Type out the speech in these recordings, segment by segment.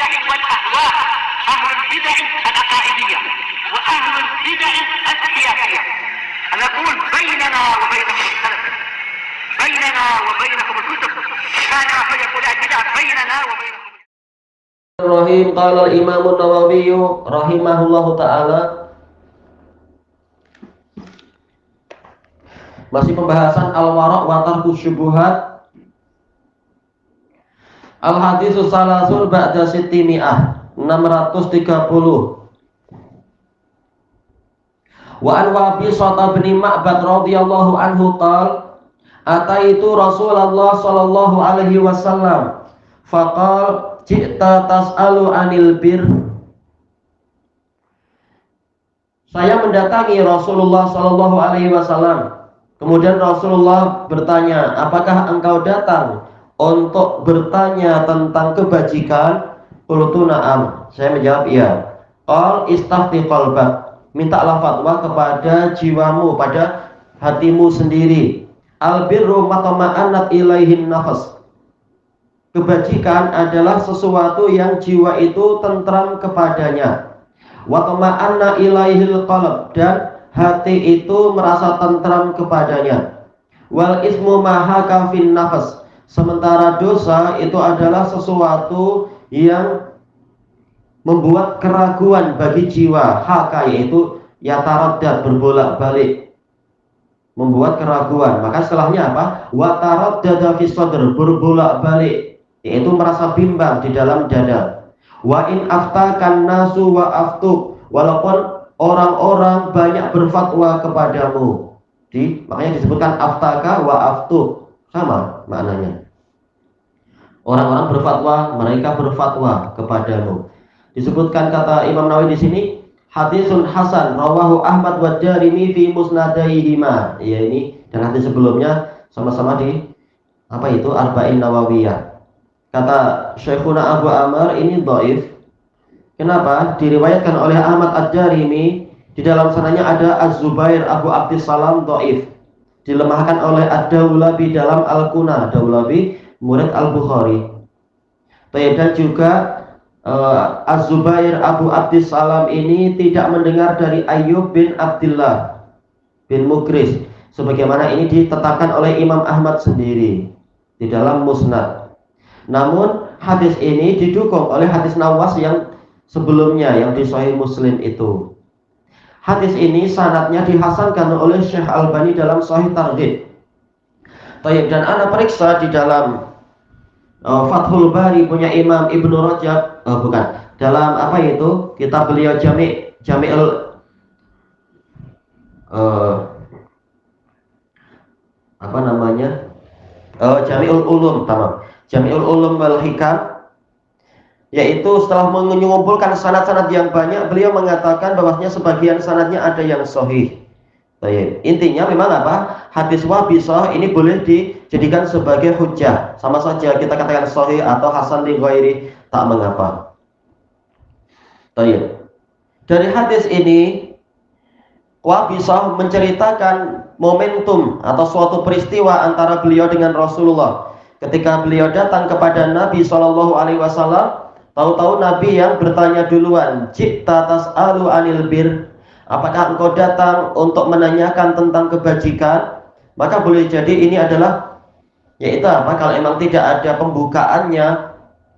البدع والأهواء، أهل البدع العقائدية وأهل البدع السياسية. نقول بيننا وبينكم السلف، بيننا وبينكم الكتب، كان فيقول البدع بيننا وبينكم. Rahim qala al-Imam an-Nawawi rahimahullahu taala. Masih pembahasan al-wara' wa tarku syubuhat. Al-haditsus salasun ba'da sittimi'ah 630. Wa an Wabisah bin Ma'bad radhiyallahu anhu qala ataitu Rasulullah sallallahu alaihi wasallam faqala ji'ta tas'alu anil bir. Saya mendatangi Rasulullah sallallahu alaihi wasallam. Kemudian Rasulullah bertanya, apakah engkau datang untuk bertanya tentang kebajikan? Qultu na'am. Saya menjawab iya. Qal istafti qalbak. Mintalah fatwa kepada jiwamu, pada hatimu sendiri. Al birru matama'annat ilaihin nafas. Kebajikan adalah sesuatu yang jiwa itu tentram kepadanya. Wa tama'anna ilaihil qalb, dan hati itu merasa tentram kepadanya. Wal ismu mahaka fin nafas, sementara dosa itu adalah sesuatu yang membuat keraguan bagi jiwa. Haka yaitu yataraddad, berbolak-balik, membuat keraguan. Maka setelahnya apa? Wa taraddada fis sadr, berbolak-balik, yaitu merasa bimbang di dalam dada. Wa in aftakan nasu wa aftuk, walaupun orang-orang banyak berfatwa kepadamu. Makanya disebutkan aftaka wa aftuk, sama maknanya. Orang-orang berfatwa, mereka berfatwa kepadamu. Disebutkan kata Imam Nawawi di sini, hadisun hasan rawahu Ahmad wa Darimi fi musnadaihima. Ya, ini dan hadis sebelumnya sama-sama di apa itu Arba'in Nawawiyah. Kata Syekhuna Abu Amr ini dhaif. Kenapa? Diriwayatkan oleh Ahmad Ad-Darimi, di dalam sananya ada Az-Zubair Abu Abdissalam dhaif. Dilemahkan oleh Ad-Daulabi dalam Al-Kuna. Daulabi murid Al-Bukhari. Dan juga Az-Zubair Abu Abdissalam ini tidak mendengar dari Ayyub bin Abdullah bin Mukris, sebagaimana ini ditetapkan oleh Imam Ahmad sendiri di dalam Musnad. Namun hadis ini didukung oleh hadis Nawas yang sebelumnya yang di Sahih Muslim itu. Hadis ini sanadnya dihasankan oleh Syekh Albani dalam Sahih Targhib. Dan ana periksa di dalam Fathul Bari punya Imam Ibnu Rajab, bukan, dalam apa itu kitab beliau Jami'ul apa namanya? Jami'ul Ulum, tamam. Jami'ul Ulum wal Hikam, yaitu setelah mengumpulkan sanad-sanad yang banyak, beliau mengatakan bahwasanya sebagian sanadnya ada yang sahih. Intinya memang apa? Hadis Wabisah ini boleh dijadikan sebagai hujjah. Sama saja kita katakan sahih atau hasan li ghairi, tak mengapa. Dari hadis ini Wabisah menceritakan momentum atau suatu peristiwa antara beliau dengan Rasulullah. Ketika beliau datang kepada Nabi SAW, tahu-tahu Nabi yang bertanya duluan, ji'ta tas'alu anil bir, apakah engkau datang untuk menanyakan tentang kebajikan? Maka boleh jadi ini adalah, yaitu apa, kalau memang tidak ada pembukaannya,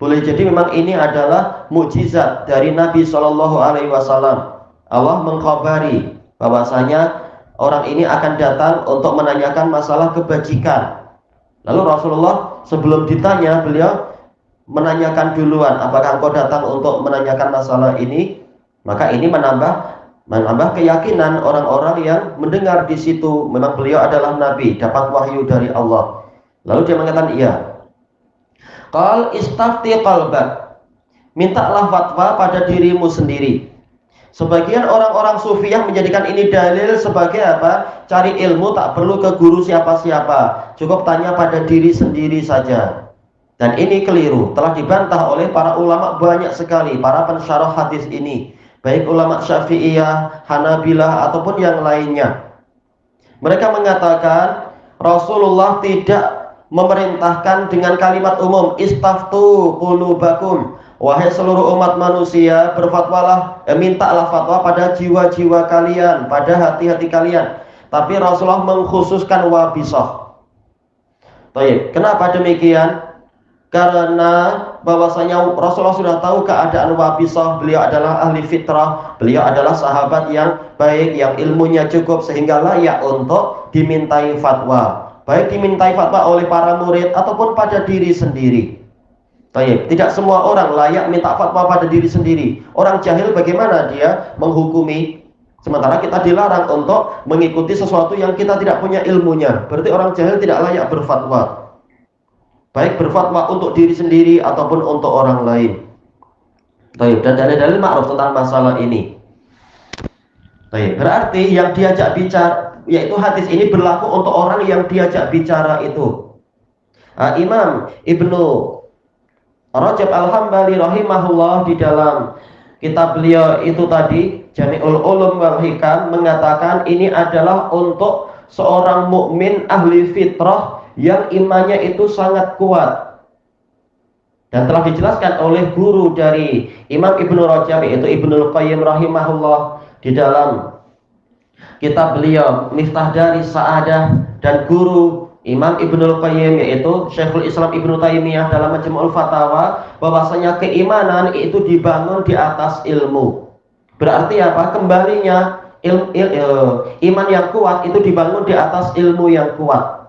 boleh jadi memang ini adalah mukjizat dari Nabi SAW. Allah mengkhabari bahwasanya orang ini akan datang untuk menanyakan masalah kebajikan. Lalu Rasulullah sebelum ditanya, beliau menanyakan duluan, apakah engkau datang untuk menanyakan masalah ini? Maka ini menambah keyakinan orang-orang yang mendengar di situ memang beliau adalah nabi, dapat wahyu dari Allah. Lalu dia mengatakan iya. Qal istafti qalbak, mintalah fatwa pada dirimu sendiri. Sebagian orang-orang sufiyah menjadikan ini dalil sebagai apa? Cari ilmu tak perlu ke guru siapa-siapa, cukup tanya pada diri sendiri saja. Dan ini keliru, telah dibantah oleh para ulama banyak sekali, para pensyarah hadis ini, baik ulama Syafi'iyah, Hanabilah ataupun yang lainnya. Mereka mengatakan Rasulullah tidak memerintahkan dengan kalimat umum istaftu qulubakum, wahai seluruh umat manusia, berfatwalah, mintalah fatwa pada jiwa-jiwa kalian, pada hati-hati kalian. Tapi Rasulullah mengkhususkan Wabisah. Baik, kenapa demikian? Karena bahwasanya Rasulullah sudah tahu keadaan Wabisah, beliau adalah ahli fitrah, beliau adalah sahabat yang baik, yang ilmunya cukup sehingga layak untuk dimintai fatwa. Baik dimintai fatwa oleh para murid ataupun pada diri sendiri. Baik, tidak semua orang layak minta fatwa pada diri sendiri. Orang jahil bagaimana dia menghukumi? Sementara kita dilarang untuk mengikuti sesuatu yang kita tidak punya ilmunya. Berarti orang jahil tidak layak berfatwa. Baik berfatwa untuk diri sendiri ataupun untuk orang lain. Baik, dan dalil-dalil ma'ruf tentang masalah ini. Baik, berarti yang diajak bicara, yaitu hadis ini berlaku untuk orang yang diajak bicara itu. Imam Ibnu Rajab Al-Hambali rahimahullah di dalam kitab beliau itu tadi Jami'ul Ulum wal Hikam mengatakan ini adalah untuk seorang mukmin ahli fitrah yang imannya itu sangat kuat. Dan telah dijelaskan oleh guru dari Imam Ibnu Rajab yaitu Ibnul Qayyim rahimahullah di dalam kitab beliau Miftah Dari Sa'adah, dan guru Imam Ibnul Qayyim yaitu Syekhul Islam Ibnu Taimiyah dalam Majmu'ul Fatawa, bahwasanya keimanan itu dibangun di atas ilmu. Berarti apa? Kembalinya iman yang kuat itu dibangun di atas ilmu yang kuat.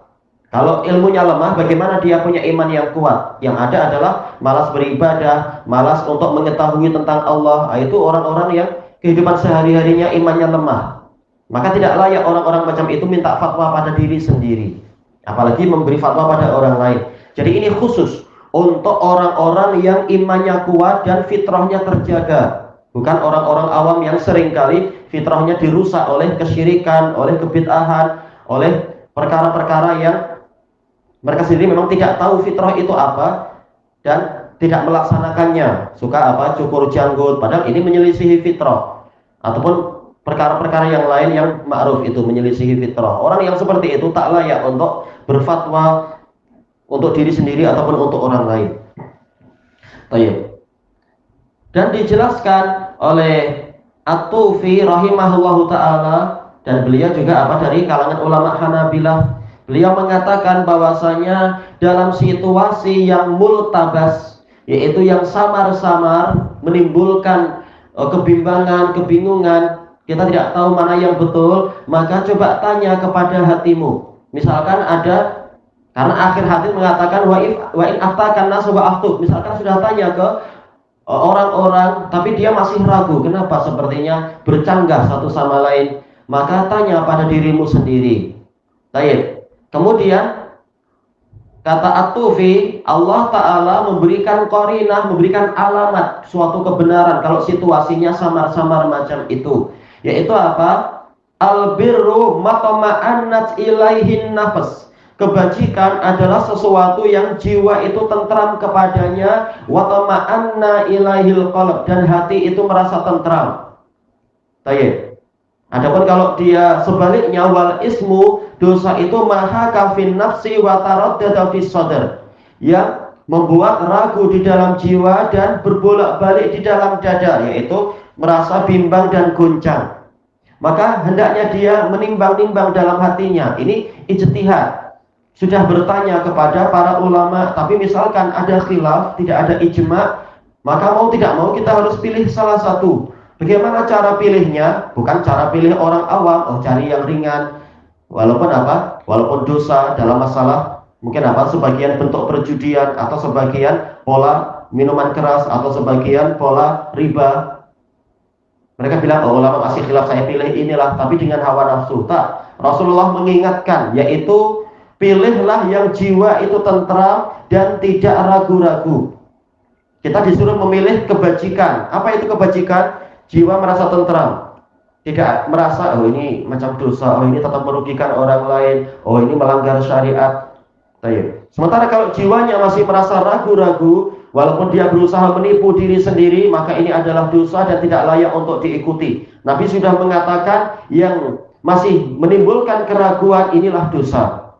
Kalau ilmunya lemah, bagaimana dia punya iman yang kuat? Yang ada adalah malas beribadah, malas untuk mengetahui tentang Allah. Itu orang-orang yang kehidupan sehari-harinya imannya lemah. Maka tidak layak orang-orang macam itu minta fatwa pada diri sendiri, apalagi memberi fatwa pada orang lain. Jadi ini khusus untuk orang-orang yang imannya kuat dan fitrahnya terjaga. Bukan orang-orang awam yang seringkali fitrahnya dirusak oleh kesyirikan, oleh kebid'ahan, oleh perkara-perkara yang mereka sendiri memang tidak tahu fitrah itu apa dan tidak melaksanakannya. Suka apa? Cukur janggut, padahal ini menyelisihi fitrah. Ataupun perkara-perkara yang lain yang ma'ruf itu menyelisihi fitrah. Orang yang seperti itu tak layak untuk berfatwa untuk diri sendiri ataupun untuk orang lain. Baik. Dan dijelaskan oleh At-Tufi rahimahullahu ta'ala, dan beliau juga apa dari kalangan ulama Hanabilah. Beliau mengatakan bahwasanya dalam situasi yang multabas, yaitu yang samar-samar, menimbulkan kebimbangan, kebingungan, kita tidak tahu mana yang betul, maka coba tanya kepada hatimu. Misalkan ada, karena akhir hadis mengatakan wa in aftakan nasu wa aftuk. Misalkan sudah tanya ke orang-orang tapi dia masih ragu, kenapa sepertinya bercanggah satu sama lain, maka tanya pada dirimu sendiri. Baik. Kemudian kata At-Tufi, Allah Ta'ala memberikan qarinah, memberikan alamat suatu kebenaran kalau situasinya samar-samar macam itu, yaitu apa? Al-birru matama'annat ilaihin nafas. Kebajikan adalah sesuatu yang jiwa itu tentram kepadanya, wa tama'anna ilaihil qalb, dan hati itu merasa tentram. Baik. Adapun kalau dia sebaliknya, wal ismu, dosa itu maha kafin nafsi wa taraddada fis sadr, yang membuat ragu di dalam jiwa dan berbolak-balik di dalam dada, yaitu merasa bimbang dan goncang. Maka hendaknya dia menimbang-nimbang dalam hatinya. Ini ijtihad. Sudah bertanya kepada para ulama, tapi misalkan ada khilaf, tidak ada ijma, maka mau tidak mau kita harus pilih salah satu. Bagaimana cara pilihnya? Bukan cara pilih orang awam, cari yang ringan. Walaupun apa? Walaupun dosa dalam masalah mungkin apa? Sebagian bentuk perjudian, atau sebagian pola minuman keras, atau sebagian pola riba. Mereka bilang, ulama masih khilaf, saya pilih inilah, tapi dengan hawa nafsu. Tak. Rasulullah mengingatkan, yaitu pilihlah yang jiwa itu tentram dan tidak ragu-ragu. Kita disuruh memilih kebajikan. Apa itu kebajikan? Jiwa merasa tentram, tidak merasa ini macam dosa, ini tetap merugikan orang lain, ini melanggar syariat. Sementara kalau jiwanya masih merasa ragu-ragu, walaupun dia berusaha menipu diri sendiri, maka ini adalah dosa dan tidak layak untuk diikuti. Nabi sudah mengatakan yang masih menimbulkan keraguan inilah dosa.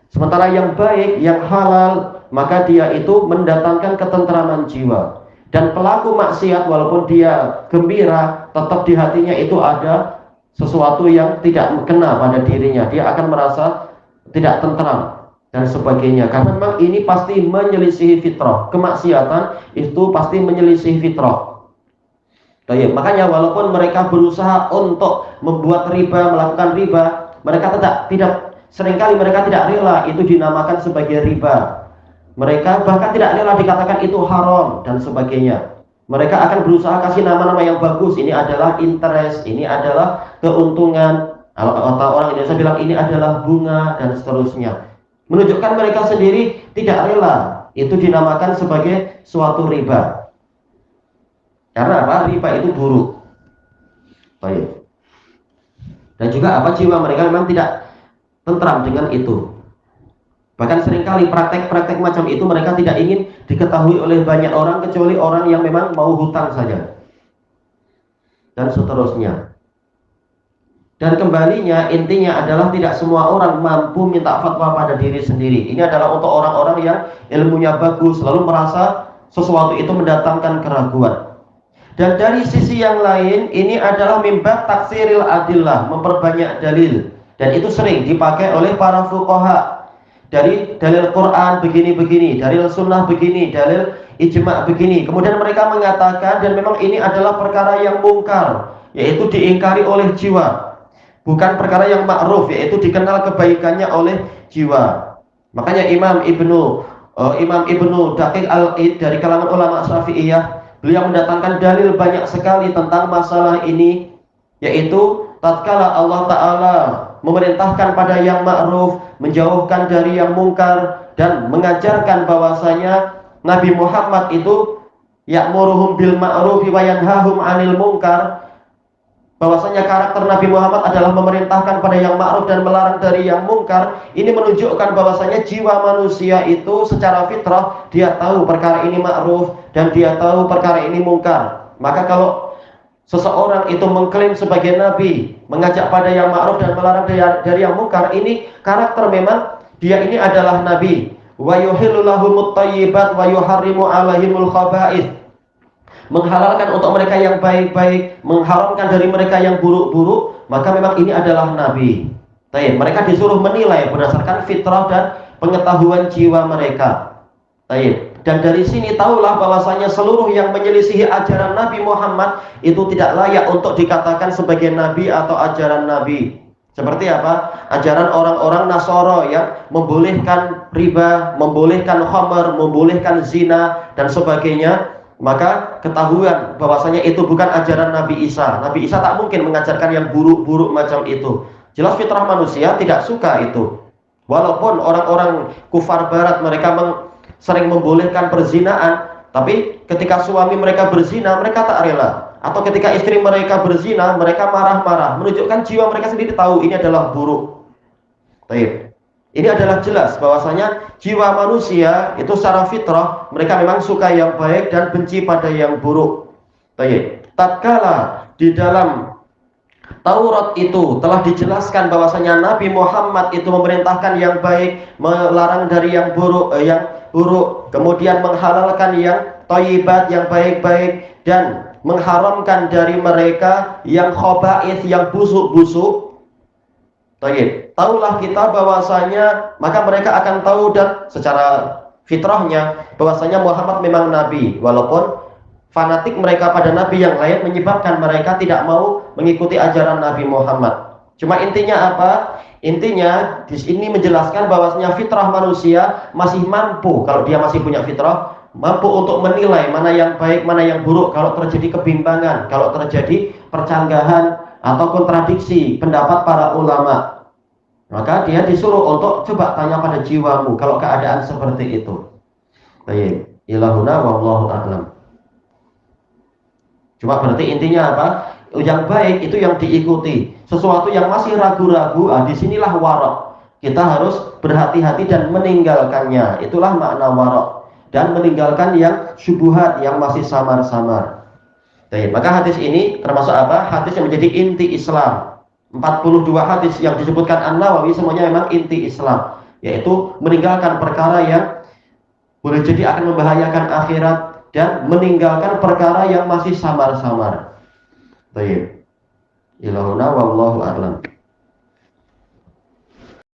Sementara yang baik, yang halal, maka dia itu mendatangkan ketentraman jiwa. Dan pelaku maksiat walaupun dia gembira, tetap di hatinya itu ada sesuatu yang tidak kena pada dirinya. Dia akan merasa tidak tentram dan sebagainya. Karena memang ini pasti menyelisihi fitrah. Kemaksiatan itu pasti menyelisihi fitrah. Makanya walaupun mereka berusaha untuk membuat riba, melakukan riba, mereka tidak seringkali mereka tidak rela itu dinamakan sebagai riba. Mereka bahkan tidak rela dikatakan itu haram dan sebagainya. Mereka akan berusaha kasih nama-nama yang bagus. Ini adalah interest, ini adalah keuntungan, atau orang Indonesia bilang ini adalah bunga dan seterusnya. Menunjukkan mereka sendiri tidak rela itu dinamakan sebagai suatu riba. Karena apa? Riba itu buruk. Baik. Dan juga apa, jiwa mereka memang tidak tentram dengan itu. Bahkan seringkali praktek-praktek macam itu mereka tidak ingin diketahui oleh banyak orang kecuali orang yang memang mau hutang saja. Dan seterusnya. Dan kembalinya intinya adalah tidak semua orang mampu minta fatwa pada diri sendiri. Ini adalah untuk orang-orang yang ilmunya bagus, lalu merasa sesuatu itu mendatangkan keraguan. Dan dari sisi yang lain, ini adalah mimba taksiril adillah, memperbanyak dalil. Dan itu sering dipakai oleh para fuqaha. Dari dalil Quran begini-begini, dalil sunnah begini, dalil ijma' begini. Kemudian mereka mengatakan, dan memang ini adalah perkara yang mungkar, yaitu diingkari oleh jiwa. Bukan perkara yang ma'ruf, yaitu dikenal kebaikannya oleh jiwa. Makanya Imam Ibnu Daqiq Al-Id dari kalangan ulama Syafi'iyah, beliau mendatangkan dalil banyak sekali tentang masalah ini, yaitu tatkala Allah Ta'ala memerintahkan pada yang ma'ruf, menjauhkan dari yang mungkar, dan mengajarkan bahwasanya Nabi Muhammad itu ya'muruhum bil ma'rufi wa yanhahum 'anil munkar, bahwasanya karakter Nabi Muhammad adalah memerintahkan pada yang ma'ruf dan melarang dari yang mungkar. Ini menunjukkan bahwasanya jiwa manusia itu secara fitrah dia tahu perkara ini ma'ruf dan dia tahu perkara ini mungkar. Maka kalau seseorang itu mengklaim sebagai nabi, mengajak pada yang ma'ruf dan melarang dari yang mungkar, ini karakter memang dia ini adalah nabi. Wa yuhillu lahumut thayyibat wa yuharrimu 'alaihimul khaba'ith. Menghalalkan untuk mereka yang baik-baik, mengharamkan dari mereka yang buruk-buruk, maka memang ini adalah nabi. Mereka disuruh menilai berdasarkan fitrah dan pengetahuan jiwa mereka. Dan dari sini tahulah bahwasanya seluruh yang menyelisihi ajaran Nabi Muhammad itu tidak layak untuk dikatakan sebagai nabi atau ajaran nabi. Seperti apa? Ajaran orang-orang Nasara yang membolehkan riba, membolehkan khamr, membolehkan zina dan sebagainya. Maka ketahuan bahwasanya itu bukan ajaran Nabi Isa. Nabi Isa tak mungkin mengajarkan yang buruk-buruk macam itu. Jelas fitrah manusia tidak suka itu. Walaupun orang-orang kufar barat mereka sering membolehkan perzinaan, tapi ketika suami mereka berzina, mereka tak rela. Atau ketika istri mereka berzina, mereka marah-marah, menunjukkan jiwa mereka sendiri tahu ini adalah buruk. Ini adalah jelas bahwasanya jiwa manusia itu secara fitrah mereka memang suka yang baik dan benci pada yang buruk. Tatkala di dalam Taurat itu telah dijelaskan bahwasanya Nabi Muhammad itu memerintahkan yang baik, melarang dari yang buruk, kemudian menghalalkan yang thayyibat, yang baik-baik, dan mengharamkan dari mereka yang khaba'ith, yang busuk-busuk. Tahulah kita bahwasanya maka mereka akan tahu dan secara fitrahnya bahwasanya Muhammad memang nabi, walaupun fanatik mereka pada nabi yang lain menyebabkan mereka tidak mau mengikuti ajaran Nabi Muhammad. Cuma intinya apa? Intinya di sini menjelaskan bahwasanya fitrah manusia masih mampu, kalau dia masih punya fitrah, mampu untuk menilai mana yang baik, mana yang buruk. Kalau terjadi kebimbangan, kalau terjadi percanggahan atau kontradiksi pendapat para ulama, maka dia disuruh untuk coba tanya pada jiwamu kalau keadaan seperti itu. Baik, ilahuna wallahu a'lam. Cuma berarti intinya apa? Yang baik itu yang diikuti. Sesuatu yang masih ragu-ragu, disinilah warok. Kita harus berhati-hati dan meninggalkannya. Itulah makna warok. Dan meninggalkan yang syubhat, yang masih samar-samar. Maka hadis ini termasuk apa? Hadis yang menjadi inti Islam. 42 hadis yang disebutkan An-Nawawi semuanya memang inti Islam, yaitu meninggalkan perkara yang boleh jadi akan membahayakan akhirat, dan meninggalkan perkara yang masih samar-samar. Baik. Ilahuna wallahu a'lam.